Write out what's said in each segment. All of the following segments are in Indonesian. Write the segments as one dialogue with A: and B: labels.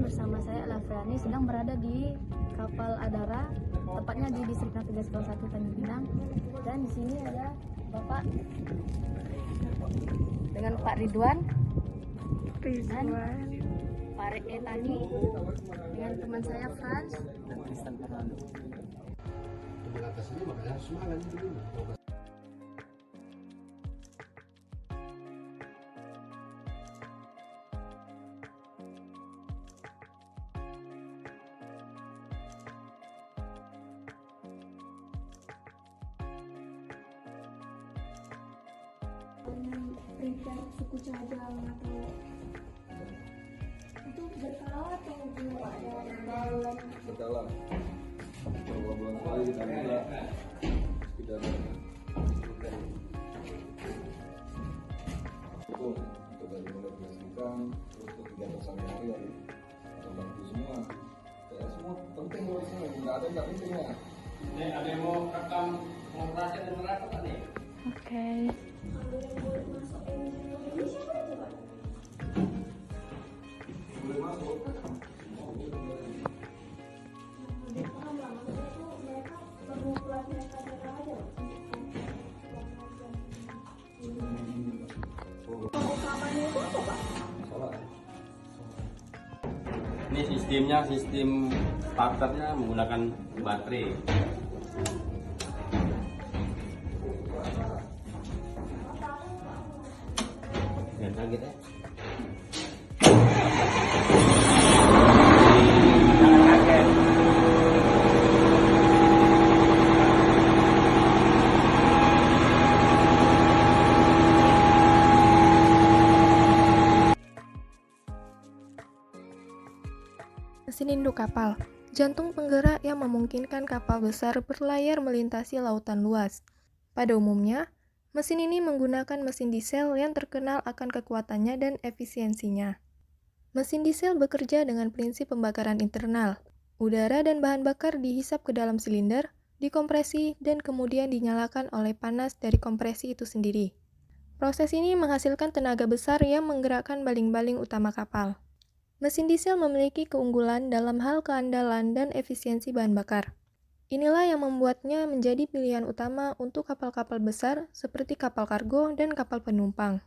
A: bersama saya Lafrani sedang berada di kapal Adara, tepatnya di distrik navigasi 01 Tanjung Pinang. Dan di sini ada Bapak dengan Pak Ridwan dan Pak tadi dengan teman saya Frans dan Tristan Fernando.
B: Untuk mengatasinya makanya harus semangat dulu.
C: Prepare suku cadang atau itu berkala atau belum ada
D: berkala beberapa bulan sekali kita minta tidak ada itu untuk dari mulai pendidikan terus kegiatan sehari-hari ya kita bantu semua ya semua penting buat saya nggak ada pentingnya.
E: Ini ada yang mau rekam ngoperasi dan merakam tadi.
A: Oke.
D: Boleh masuk.
E: Ini sistemnya, sistem starternya menggunakan baterai. Jangan kaget ya. Jangan kaget.
F: Mesin induk kapal, jantung penggerak yang memungkinkan kapal besar berlayar melintasi lautan luas. Pada umumnya, mesin ini menggunakan mesin diesel yang terkenal akan kekuatannya dan efisiensinya. Mesin diesel bekerja dengan prinsip pembakaran internal. Udara dan bahan bakar dihisap ke dalam silinder, dikompresi, dan kemudian dinyalakan oleh panas dari kompresi itu sendiri. Proses ini menghasilkan tenaga besar yang menggerakkan baling-baling utama kapal. Mesin diesel memiliki keunggulan dalam hal keandalan dan efisiensi bahan bakar. Inilah yang membuatnya menjadi pilihan utama untuk kapal-kapal besar seperti kapal kargo dan kapal penumpang.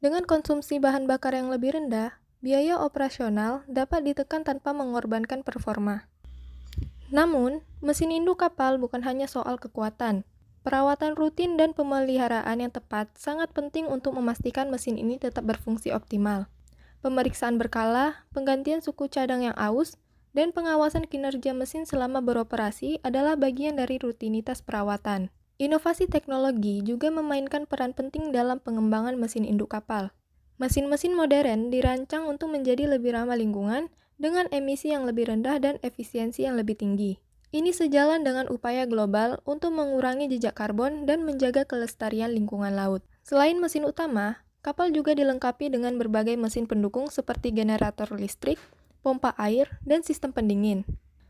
F: Dengan konsumsi bahan bakar yang lebih rendah, biaya operasional dapat ditekan tanpa mengorbankan performa. Namun, mesin induk kapal bukan hanya soal kekuatan. Perawatan rutin dan pemeliharaan yang tepat sangat penting untuk memastikan mesin ini tetap berfungsi optimal. Pemeriksaan berkala, penggantian suku cadang yang aus, dan pengawasan kinerja mesin selama beroperasi adalah bagian dari rutinitas perawatan. Inovasi teknologi juga memainkan peran penting dalam pengembangan mesin induk kapal. Mesin-mesin modern dirancang untuk menjadi lebih ramah lingkungan dengan emisi yang lebih rendah dan efisiensi yang lebih tinggi. Ini sejalan dengan upaya global untuk mengurangi jejak karbon dan menjaga kelestarian lingkungan laut. Selain mesin utama, kapal juga dilengkapi dengan berbagai mesin pendukung seperti generator listrik, pompa air, dan sistem pendingin.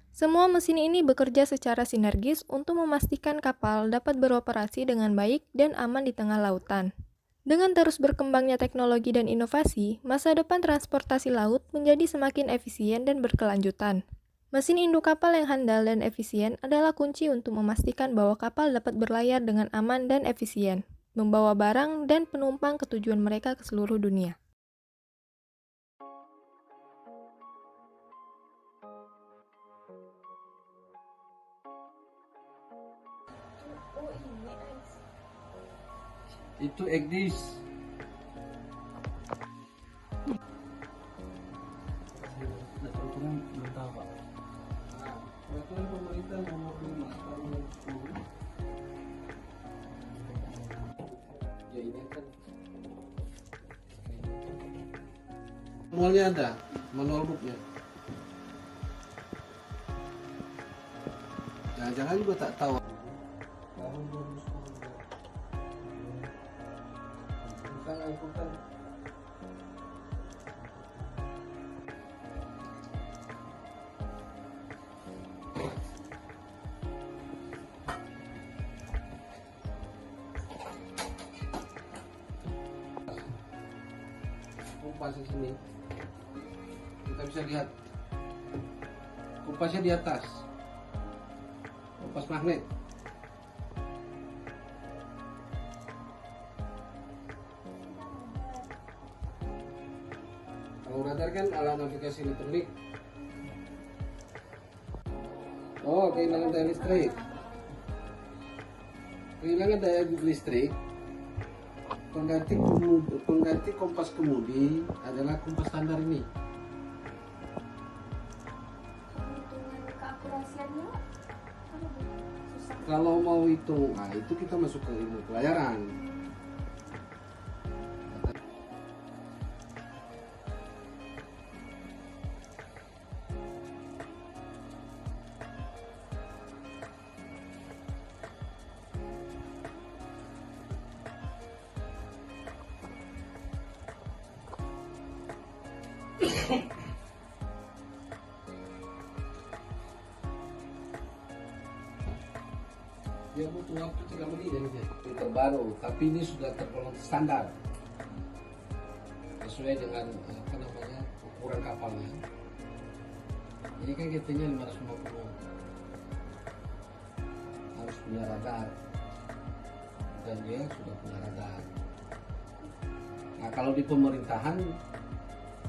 F: Semua mesin ini bekerja secara sinergis untuk memastikan kapal dapat beroperasi dengan baik dan aman di tengah lautan. Dengan terus berkembangnya teknologi dan inovasi, masa depan transportasi laut menjadi semakin efisien dan berkelanjutan. Mesin induk kapal yang handal dan efisien adalah kunci untuk memastikan bahwa kapal dapat berlayar dengan aman dan efisien, membawa barang dan penumpang ke tujuan mereka ke seluruh dunia.
B: Itu Egdis.
E: Peraturan belum tahu Pak.
D: Peraturan pemerintah nomor 5 tahun 2010. Ya ini kan
B: Manualnya ada, manual booknya. Jangan-jangan juga tak tahu.
D: tahun 2010. Tentang angkutan
B: Kompas di sini. Kita bisa lihat kompasnya di atas, kompas magnet. Kalau radar kan alat navigasi elektronik. Oh, kehilangan daya listrik. Kehilangan daya listrik. Pengganti kompas kemudi adalah kompas standar ini.
C: Perhitungan keakurasiannya apa Bu? Susah.
B: Kalau mau hitung, nah itu kita masuk ke ilmu pelayaran. Dia butuh waktu 3 menit ini itu terbaru, tapi ini sudah tergolong standar sesuai dengan apa namanya ukuran kapalnya. Ini kan GT-nya 550, harus punya radar, dan dia sudah punya radar. Nah kalau di pemerintahan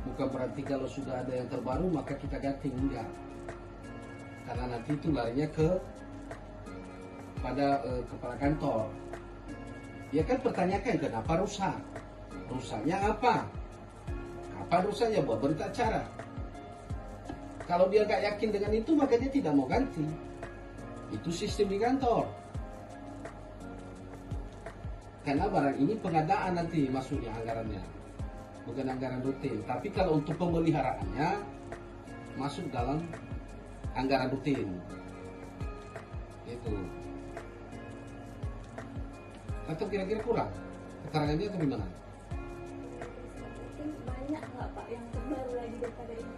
B: bukan berarti kalau sudah ada yang terbaru maka kita ganti, enggak, karena nanti itu larinya pada kepala kantor. Dia kan pertanyakan kenapa rusak, rusaknya apa, kapan rusaknya, buat berita acara. Kalau dia nggak yakin dengan itu maka dia tidak mau ganti. Itu sistem di kantor. Karena barang ini pengadaan nanti masuknya anggarannya, bukan anggaran rutin. Tapi kalau untuk pemeliharaannya masuk dalam anggaran rutin. Itu. Atau kira-kira kurang keterangannya atau gimana?
C: Mungkin banyak nggak Pak yang terbaru lagi daripada ini?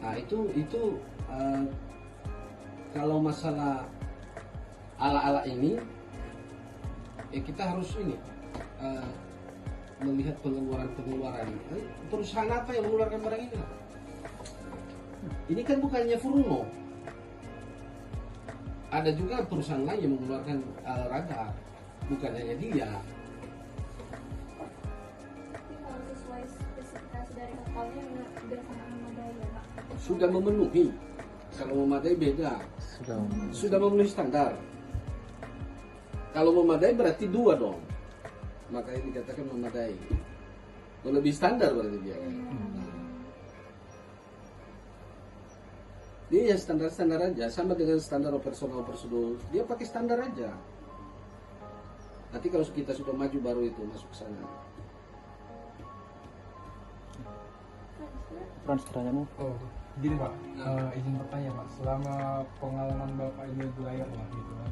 B: Nah itu kalau masalah ala-ala ini kita harus ini melihat pengeluaran. Perusahaan apa yang mengeluarkan barang ini? Ini kan bukannya Furuno. Ada juga perusahaan lain yang mengeluarkan radar, bukan hanya dia.
C: Tapi kalau sesuai spesifikasi dari kapalnya udah sangat memadai ya Pak?
B: Sudah memenuhi. Kalau memadai beda. Sudah memenuhi standar. Kalau memadai berarti 2 dong. Makanya dikatakan memadai. Kalau lebih standar berarti dia. Dia ya standar-standar aja, sama dengan standar operasional prosedur. Dia pakai standar aja. Nanti kalau kita sudah maju baru itu masuk ke sana.
G: Oh, gini Pak, izin bertanya Pak, selama pengalaman Bapak ini berlayar lah gitu kan,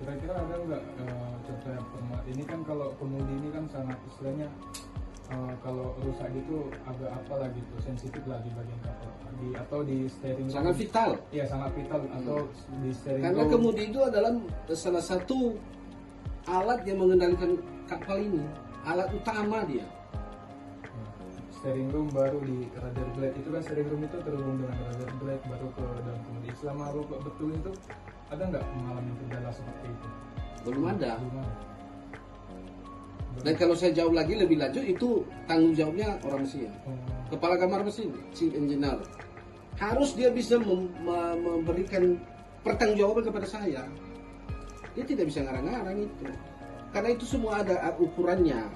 G: kira-kira ada nggak contoh yang pernah, ini kan kalau pengemudi ini kan sangat istilahnya, kalau rusak gitu agak apa lah gitu, sensitif lah di bagian kapal, atau di steering room.
B: Sangat vital.
G: Iya sangat vital, atau di steering
B: Karena
G: room.
B: kemudi itu adalah salah satu alat yang mengendalikan kapal ini, alat utama dia.
G: Steering room baru di radar blade itu kan, steering room itu terhubung dengan radar blade baru ke dalam kemudi. Selama Bapak betul itu ada nggak mengalami kendala seperti itu?
B: Belum ada.
G: Belum ada.
B: Dan kalau saya jauh lagi lebih lanjut, itu tanggung jawabnya orang mesin,
G: Oh,
B: kepala kamar mesin, chief engineer. Harus dia bisa memberikan pertanggungjawaban kepada saya. Dia tidak bisa ngarang-ngarang itu, karena itu semua ada ukurannya.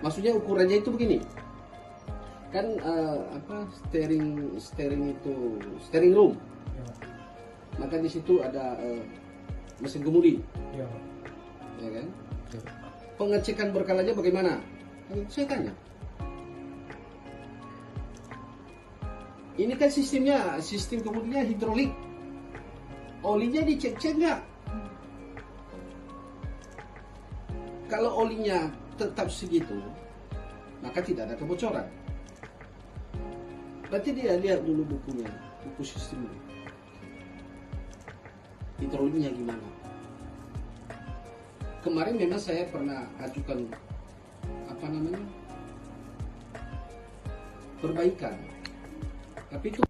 B: Maksudnya ukurannya itu begini, kan steering room,
G: ya,
B: maka di situ ada mesin kemudi,
G: ya, Pak.
B: ya kan? Pengecekan berkalanya bagaimana? Kan saya tanya. Ini kan sistem kemudinya hidrolik, olinya dicek-cek nggak? Kalau olinya tetap segitu, maka tidak ada kebocoran. Berarti dia lihat dulu bukunya, buku sistem hidroliknya gimana. Kemarin memang saya pernah ajukan perbaikan. Tapi itu